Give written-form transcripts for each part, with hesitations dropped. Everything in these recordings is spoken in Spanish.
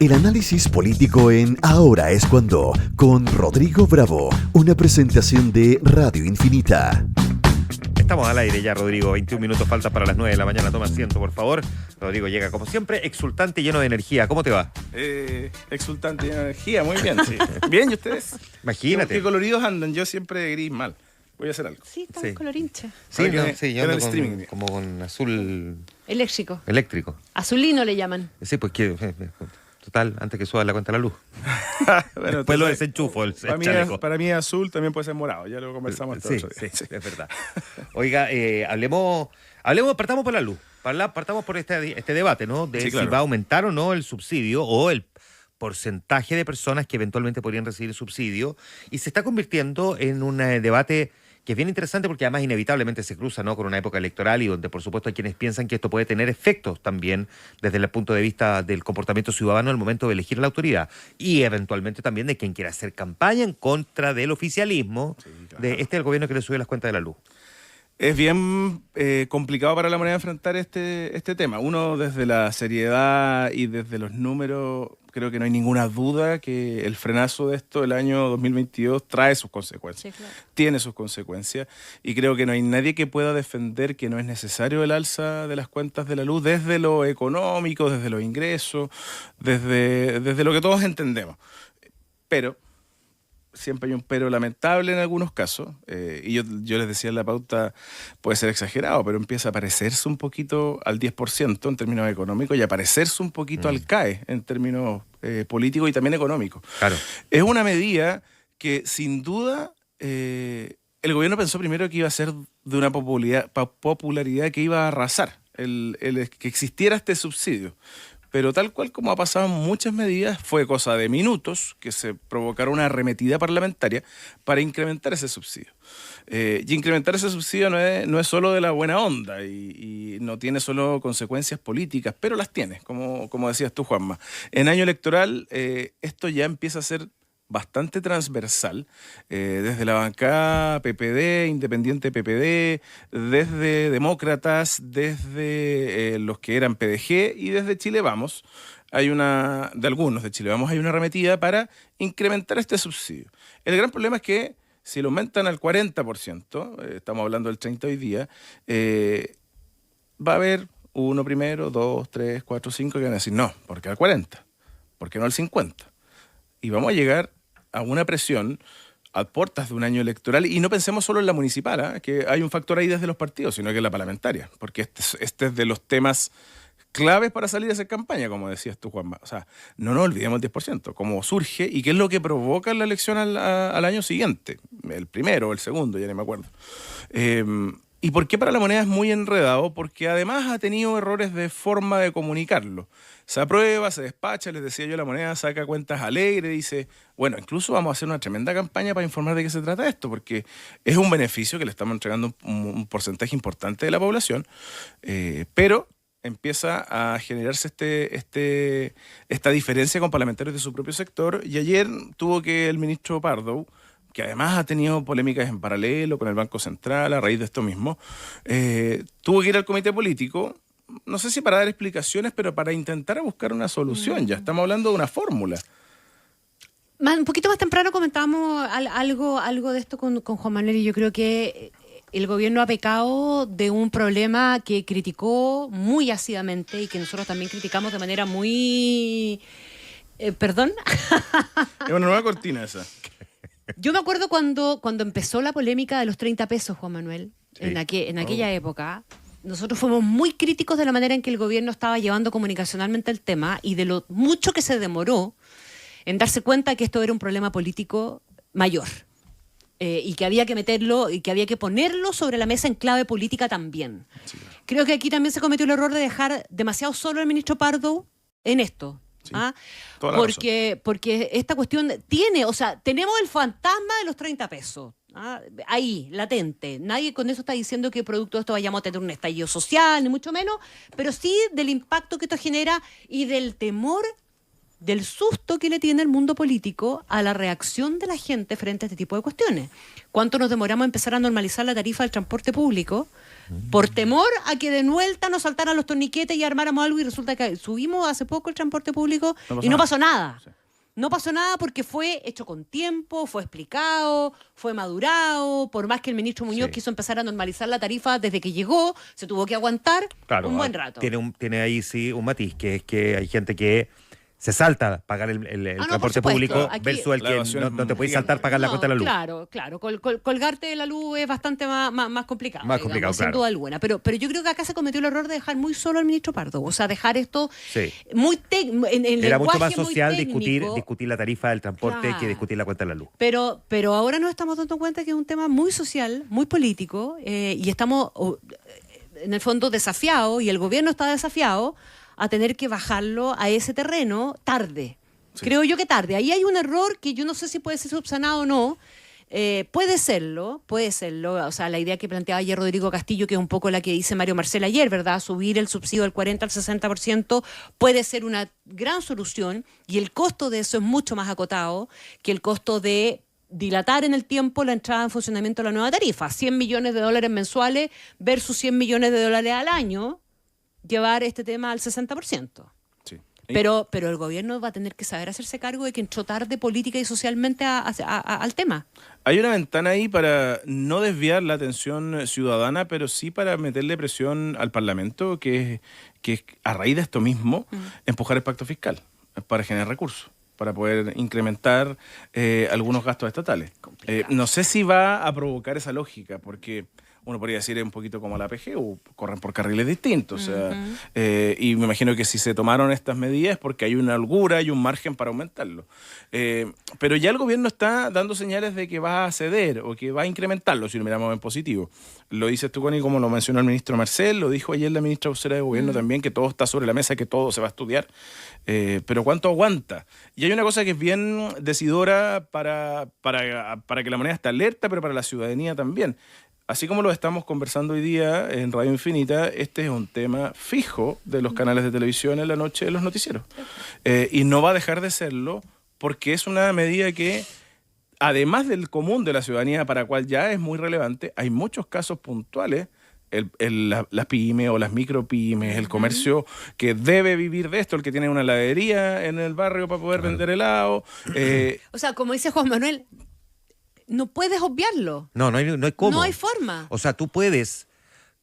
El análisis político en Ahora es Cuando, con Rodrigo Bravo, una presentación de Radio Infinita. Estamos al aire ya, Rodrigo. 21 minutos falta para las 9 de la mañana. Toma asiento, por favor. Rodrigo llega, como siempre, exultante y lleno de energía. ¿Cómo te va? Exultante y lleno de energía, muy bien. Sí. ¿Bien? ¿Y ustedes? Imagínate. ¿Qué coloridos andan? Yo siempre gris mal. Voy a hacer algo. Sí, estamos colorinche. Sí, yo ando streaming. como con azul eléctrico. Azulino le llaman. Sí, pues que... Total, antes que suba la cuenta de la luz. Bueno, después lo desenchufo el chaleco. Para mí azul también puede ser morado. Ya lo conversamos todo eso. Sí, es verdad. Oiga, partamos por la luz. Partamos por este debate, ¿no? De si va a aumentar o no el subsidio o el porcentaje de personas que eventualmente podrían recibir subsidio. Y se está convirtiendo en un debate que es bien interesante porque además inevitablemente se cruza, ¿no?, con una época electoral y donde por supuesto hay quienes piensan que esto puede tener efectos también desde el punto de vista del comportamiento ciudadano al momento de elegir a la autoridad y eventualmente también de quien quiera hacer campaña en contra del oficialismo, del gobierno que le sube las cuentas de la luz. Es bien complicado para la moneda enfrentar este tema. Uno, desde la seriedad y desde los números, creo que no hay ninguna duda que el frenazo de esto el año 2022 trae sus consecuencias. Sí, claro. Tiene sus consecuencias. Y creo que no hay nadie que pueda defender que no es necesario el alza de las cuentas de la luz desde lo económico, desde los ingresos, desde lo que todos entendemos. Pero... siempre hay un pero lamentable en algunos casos, y yo les decía en la pauta, puede ser exagerado, pero empieza a parecerse un poquito al 10% en términos económicos y a parecerse un poquito al CAE en términos políticos y también económicos. Claro. Es una medida que sin duda el gobierno pensó primero que iba a ser de una popularidad que iba a arrasar, el que existiera este subsidio. Pero tal cual como ha pasado en muchas medidas, fue cosa de minutos que se provocara una arremetida parlamentaria para incrementar ese subsidio. Y incrementar ese subsidio no es solo de la buena onda y no tiene solo consecuencias políticas, pero las tiene, como decías tú, Juanma. En año electoral esto ya empieza a ser bastante transversal, desde la bancada PPD, Independiente PPD, desde Demócratas, desde los que eran PDG y desde Chile Vamos, de algunos de Chile Vamos, hay una arremetida para incrementar este subsidio. El gran problema es que si lo aumentan al 40%, estamos hablando del 30% hoy día, va a haber uno primero, 2, 3, 4, 5 que van a decir no, porque al 40%, porque no al 50%. Y vamos a llegar a una presión a puertas de un año electoral, y no pensemos solo en la municipal, que hay un factor ahí desde los partidos, sino que en la parlamentaria, porque este es de los temas claves para salir a hacer campaña, como decías tú, Juanma. O sea, no nos olvidemos el 10%, cómo surge y qué es lo que provoca la elección al año siguiente, el primero o el segundo, ya ni me acuerdo. ¿Y por qué para la moneda es muy enredado? Porque además ha tenido errores de forma de comunicarlo. Se aprueba, se despacha, les decía yo, la moneda saca cuentas alegres, dice, bueno, incluso vamos a hacer una tremenda campaña para informar de qué se trata esto, porque es un beneficio que le estamos entregando un porcentaje importante de la población, pero empieza a generarse esta diferencia con parlamentarios de su propio sector, y ayer tuvo que el ministro Pardo, que además ha tenido polémicas en paralelo con el Banco Central a raíz de esto mismo, tuvo que ir al comité político, no sé si para dar explicaciones, pero para intentar buscar una solución. Ya estamos hablando de una fórmula. Un poquito más temprano comentábamos algo de esto con Juan Manuel, y yo creo que el gobierno ha pecado de un problema que criticó muy ácidamente y que nosotros también criticamos de manera muy... ¿Perdón? Es una nueva cortina esa. Yo me acuerdo cuando empezó la polémica de los 30 pesos, Juan Manuel, sí. en aquella época, nosotros fuimos muy críticos de la manera en que el gobierno estaba llevando comunicacionalmente el tema y de lo mucho que se demoró en darse cuenta que esto era un problema político mayor, y que había que meterlo y que había que ponerlo sobre la mesa en clave política también. Sí, claro. Creo que aquí también se cometió el error de dejar demasiado solo al ministro Pardo en esto. Sí, porque esta cuestión tenemos el fantasma de los 30 pesos ahí, latente. Nadie con eso está diciendo que producto de esto vayamos a tener un estallido social, ni mucho menos, pero sí del impacto que esto genera y del temor del susto que le tiene el mundo político a la reacción de la gente frente a este tipo de cuestiones. ¿Cuánto nos demoramos a empezar a normalizar la tarifa del transporte público por temor a que de vuelta nos saltaran los torniquetes y armáramos algo, y resulta que subimos hace poco el transporte público y no pasó nada? Sí. No pasó nada porque fue hecho con tiempo, fue explicado, fue madurado. Por más que el ministro Muñoz quiso empezar a normalizar la tarifa desde que llegó, se tuvo que aguantar un buen rato. Tiene ahí sí un matiz, que es que hay gente que se salta pagar el transporte público versus el que no te puedes saltar pagar la cuota de la luz. Claro. Colgarte de la luz es bastante más complicado. Más complicado, sin duda alguna. Pero yo creo que acá se cometió el error de dejar muy solo al ministro Pardo. O sea, dejar esto muy Era mucho más social discutir la tarifa del transporte que discutir la cuenta de la luz. Pero ahora nos estamos dando cuenta que es un tema muy social, muy político, y estamos en el fondo desafiados, y el gobierno está desafiado a tener que bajarlo a ese terreno tarde. Sí. Creo yo que tarde. Ahí hay un error que yo no sé si puede ser subsanado o no. Puede serlo. O sea, la idea que planteaba ayer Rodrigo Castillo, que es un poco la que dice Mario Marcel ayer, ¿verdad? Subir el subsidio del 40 al 60% puede ser una gran solución, y el costo de eso es mucho más acotado que el costo de dilatar en el tiempo la entrada en funcionamiento de la nueva tarifa. $100 millones mensuales versus $100 millones al año. Llevar este tema al 60%. Sí. Pero el gobierno va a tener que saber hacerse cargo de que entró tarde política y socialmente al tema. Hay una ventana ahí para no desviar la atención ciudadana, pero sí para meterle presión al Parlamento, que es a raíz de esto mismo, empujar el pacto fiscal para generar recursos, para poder incrementar algunos gastos estatales. No sé si va a provocar esa lógica, porque uno podría decir es un poquito como la PG, o corren por carriles distintos. O sea, y me imagino que si se tomaron estas medidas es porque hay una holgura y un margen para aumentarlo. Pero ya el gobierno está dando señales de que va a ceder o que va a incrementarlo, si lo miramos en positivo. Lo dice tú, Connie, como lo mencionó el ministro Marcel, lo dijo ayer la ministra vocera de gobierno también, que todo está sobre la mesa, que todo se va a estudiar. Pero ¿cuánto aguanta? Y hay una cosa que es bien decidora para que la moneda esté alerta, pero para la ciudadanía también. Así como lo estamos conversando hoy día en Radio Infinita, este es un tema fijo de los canales de televisión en la noche de los noticieros. Y no va a dejar de serlo, porque es una medida que, además del común de la ciudadanía, para la cual ya es muy relevante, hay muchos casos puntuales, las pymes o las micropymes, el comercio que debe vivir de esto, el que tiene una heladería en el barrio para poder vender helado. O sea, como dice Juan Manuel, no puedes obviarlo. No hay cómo. No hay forma. O sea, tú puedes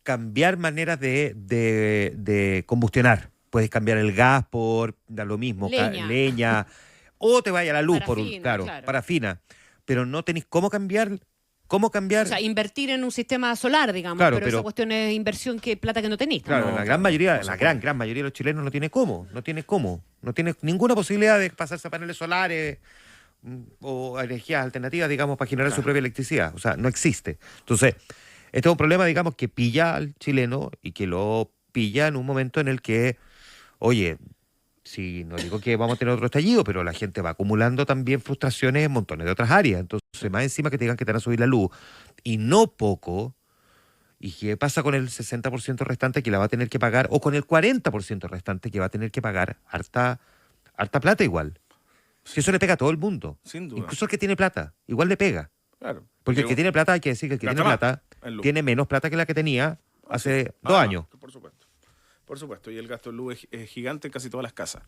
cambiar maneras de combustionar. Puedes cambiar el gas por, da lo mismo, leña o te vaya la luz parafina, parafina. Pero no tenéis cómo cambiar. O sea, invertir en un sistema solar, digamos, pero esa cuestión es inversión, que plata que no tenéis. Claro, la gran mayoría de los chilenos no tiene cómo. No tiene ninguna posibilidad de pasarse a paneles solares o energías alternativas, digamos, para generar su propia electricidad. O sea, no existe. Entonces, este es un problema, digamos, que pilla al chileno, y que lo pilla en un momento en el que, oye, sí, no digo que vamos a tener otro estallido, pero la gente va acumulando también frustraciones en montones de otras áreas. Entonces, más encima que te digan que te van a subir la luz, y no poco, ¿y qué pasa con el 60% restante que la va a tener que pagar, o con el 40% restante que va a tener que pagar harta plata igual? Si eso le pega a todo el mundo. Sin duda. Incluso el que tiene plata, igual le pega. Claro. Porque el que tiene plata, hay que decir que el que tiene plata tiene menos plata que la que tenía hace 2 años. Por supuesto. Y el gasto en luz es gigante en casi todas las casas.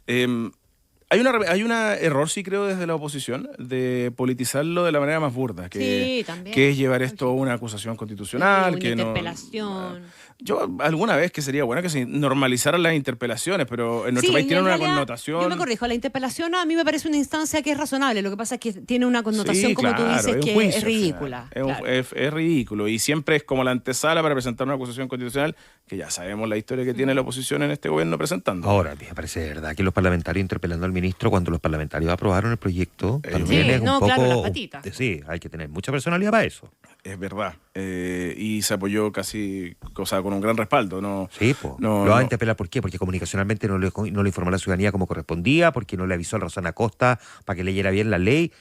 Hay un error, sí, creo, desde la oposición, de politizarlo de la manera más burda, que es llevar esto a una acusación constitucional. Una interpelación. Yo alguna vez que sería bueno que se normalizaran las interpelaciones, pero en nuestro país tienen una connotación. Yo me corrijo, la interpelación a mí me parece una instancia que es razonable. Lo que pasa es que tiene una connotación, como tú dices, que juicio, es ridícula. Es ridículo, y siempre es como la antesala para presentar una acusación constitucional, que ya sabemos la historia que tiene la oposición en este gobierno presentando. Ahora, me parece verdad que los parlamentarios interpelando al ministro cuando los parlamentarios aprobaron el proyecto también es un poco... Claro, las patitas. Sí, hay que tener mucha personalidad para eso. Es verdad. Y se apoyó casi, o sea, con un gran respaldo. ¿No? Sí, pues. Lo va a interpelar, ¿por qué? Porque comunicacionalmente no le informó a la ciudadanía como correspondía, porque no le avisó a Rosana Acosta para que leyera bien la ley.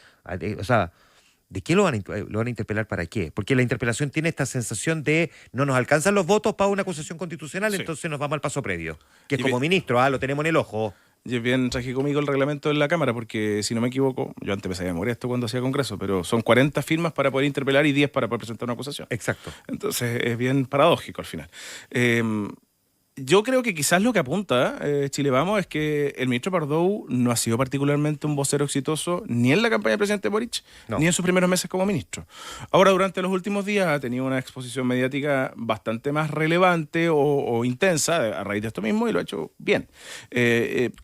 O sea, ¿de qué lo van a interpelar? ¿Para qué? Porque la interpelación tiene esta sensación de no nos alcanzan los votos para una acusación constitucional, entonces nos vamos al paso previo. Que es como ministro, lo tenemos en el ojo. Y es bien tragicómico el reglamento de la Cámara, porque si no me equivoco, yo antes me sabía de memoria esto cuando hacía Congreso, pero son 40 firmas para poder interpelar y 10 para poder presentar una acusación. Exacto. Entonces es bien paradójico al final. Yo creo que quizás lo que apunta Chile Vamos es que el ministro Pardow no ha sido particularmente un vocero exitoso ni en la campaña del presidente Boric, ni en sus primeros meses como ministro. Ahora, durante los últimos días ha tenido una exposición mediática bastante más relevante o intensa a raíz de esto mismo y lo ha hecho bien.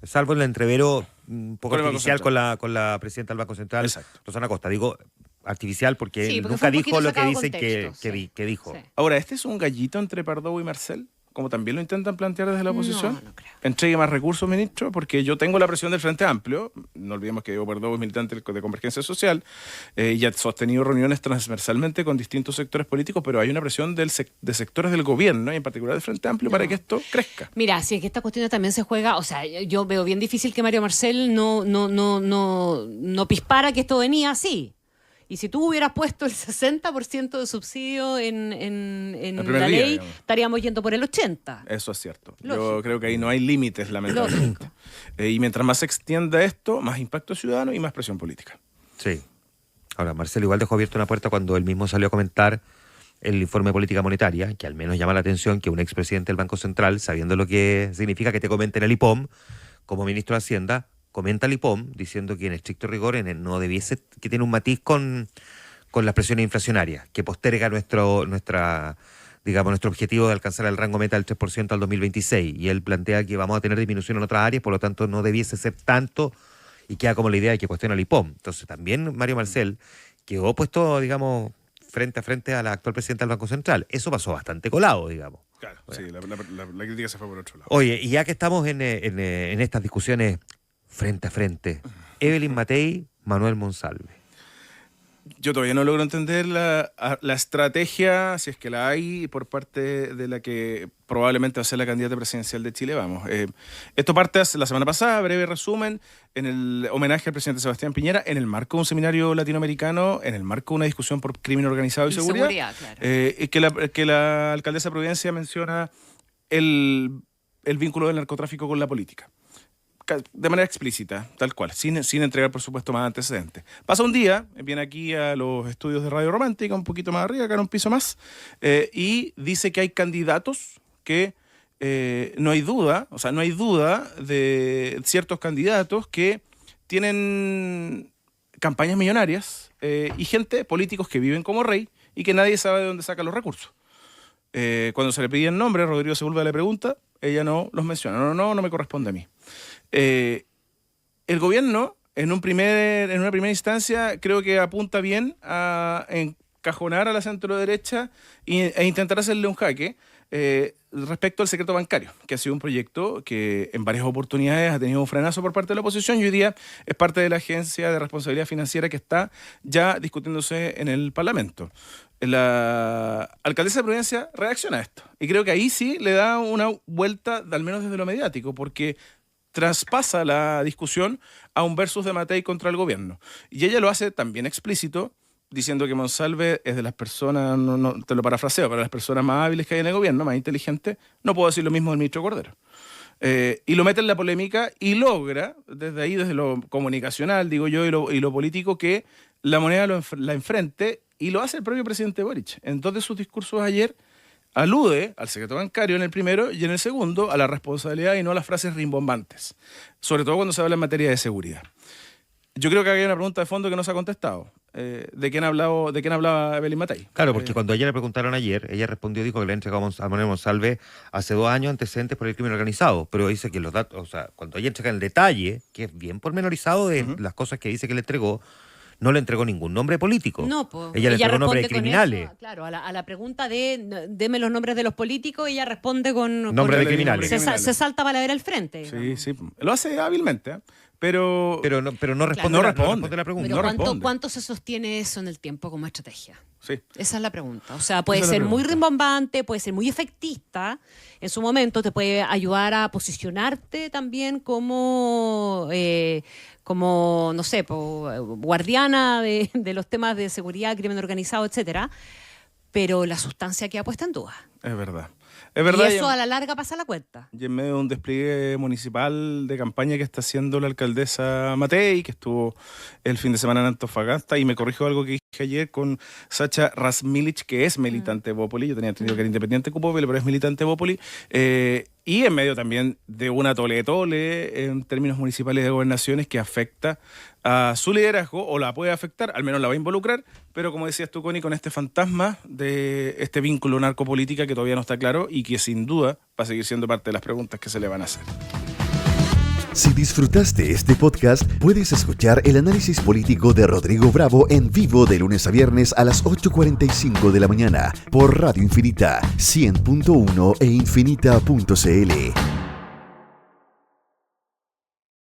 Salvo el entrevero un poco artificial con la presidenta del Banco Central, Exacto. Rosana Costa. Digo artificial porque sí, nunca dijo lo que dicen que dijo. Sí. Ahora, ¿este es un gallito entre Pardow y Marcel? Como también lo intentan plantear desde la oposición. No creo. Entregue más recursos, ministro, porque yo tengo la presión del Frente Amplio. No olvidemos que Diego Pardow es militante de Convergencia Social y ha sostenido reuniones transversalmente con distintos sectores políticos, pero hay una presión de sectores del gobierno y en particular del Frente Amplio para que esto crezca. Mira, si es que esta cuestión también se juega, o sea, yo veo bien difícil que Mario Marcel no pispara que esto venía así. Y si tú hubieras puesto el 60% de subsidio en la ley, digamos, estaríamos yendo por el 80%. Eso es cierto. Lógico. Yo creo que ahí no hay límites, lamentablemente. Y mientras más se extienda esto, más impacto ciudadano y más presión política. Sí. Ahora, Marcelo igual dejó abierta una puerta cuando él mismo salió a comentar el informe de política monetaria, que al menos llama la atención que un expresidente del Banco Central, sabiendo lo que significa que te comenten el IPOM, como ministro de Hacienda, comenta el IPOM diciendo que en estricto rigor no debiese, que tiene un matiz con las presiones inflacionarias, que posterga nuestro objetivo de alcanzar el rango meta del 3% al 2026. Y él plantea que vamos a tener disminución en otras áreas, por lo tanto no debiese ser tanto, y queda como la idea de que cuestiona el IPOM. Entonces también Mario Marcel quedó puesto, digamos, frente a frente a la actual presidenta del Banco Central. Eso pasó bastante colado, digamos. Claro, sí, la crítica se fue por otro lado. Oye, y ya que estamos en estas discusiones frente a frente, Evelyn Matei, Manuel Monsalve. Yo todavía no logro entender la estrategia, si es que la hay, por parte de la que probablemente va a ser la candidata presidencial de Chile Vamos. Esto parte la semana pasada, breve resumen, en el homenaje al presidente Sebastián Piñera, en el marco de un seminario latinoamericano, en el marco de una discusión por crimen organizado y seguridad. Claro. Que la alcaldesa de Providencia menciona el vínculo del narcotráfico con la política. De manera explícita, tal cual, sin entregar, por supuesto, más antecedentes. Pasa un día, viene aquí a los estudios de Radio Romántica, un poquito más arriba, acá en un piso más, y dice que hay candidatos que no hay duda de ciertos candidatos que tienen campañas millonarias y políticos que viven como rey y que nadie sabe de dónde sacan los recursos. Cuando se le pedían nombres, Rodrigo Sepúlveda le pregunta, ella no los menciona. No me corresponde a mí. El gobierno, en una primera instancia, creo que apunta bien a encajonar a la centro-derecha e intentar hacerle un jaque respecto al secreto bancario, que ha sido un proyecto que en varias oportunidades ha tenido un frenazo por parte de la oposición y hoy día es parte de la Agencia de Responsabilidad Financiera que está ya discutiéndose en el Parlamento. La alcaldesa de Providencia reacciona a esto y creo que ahí sí le da una vuelta, al menos desde lo mediático, porque traspasa la discusión a un versus de Matei contra el gobierno. Y ella lo hace también explícito, diciendo que Monsalve es de las personas, no te lo parafraseo, pero las personas más hábiles que hay en el gobierno, más inteligentes. No puedo decir lo mismo del ministro Cordero. Y lo mete en la polémica y logra, desde lo comunicacional, digo yo, y lo político, que la moneda la enfrente, y lo hace el propio presidente Boric. En dos de sus discursos ayer, alude al secreto bancario en el primero y en el segundo a la responsabilidad y no a las frases rimbombantes, sobre todo cuando se habla en materia de seguridad. Yo creo que hay una pregunta de fondo que no se ha contestado. ¿De quién hablaba Evelyn Matei? Claro, porque cuando a ella le preguntaron ayer, ella respondió, dijo que le entregó a Manuel Monsalve hace 2 años antecedentes por el crimen organizado, pero dice que los datos, o sea, cuando ella entrega el detalle, que es bien pormenorizado de las cosas que dice que le entregó, no le entregó ningún nombre político. No, pues ella le entregó nombres de criminales. Eso, claro, a la pregunta de deme los nombres de los políticos, ella responde con nombres de criminales. Se salta Valadera al frente. Sí. Lo hace hábilmente, pero no responde, claro, no responde la pregunta. Pero ¿cuánto se sostiene eso en el tiempo como estrategia? Sí. Esa es la pregunta. O sea, puede ser muy rimbombante, puede ser muy efectista. En su momento te puede ayudar a posicionarte también como no sé, guardiana de los temas de seguridad, crimen organizado, etcétera. Pero la sustancia queda puesta en duda. Es verdad. Es verdad, y eso a la larga pasa la cuenta. Y en medio de un despliegue municipal de campaña que está haciendo la alcaldesa Matei, que estuvo el fin de semana en Antofagasta, y me corrijo algo que dije ayer con Sacha Rasmilic, que es militante de Bópoli. Yo tenía entendido que era independiente de Cupóvile, pero es militante de Bópoli. Y en medio también de una tole-tole en términos municipales de gobernaciones que afecta a su liderazgo, o la puede afectar, al menos la va a involucrar, pero como decías tú, Connie, con este fantasma de este vínculo narcopolítica que todavía no está claro y que sin duda va a seguir siendo parte de las preguntas que se le van a hacer. Si disfrutaste este podcast, puedes escuchar el análisis político de Rodrigo Bravo en vivo de lunes a viernes a las 8:45 de la mañana por Radio Infinita 100.1 e infinita.cl.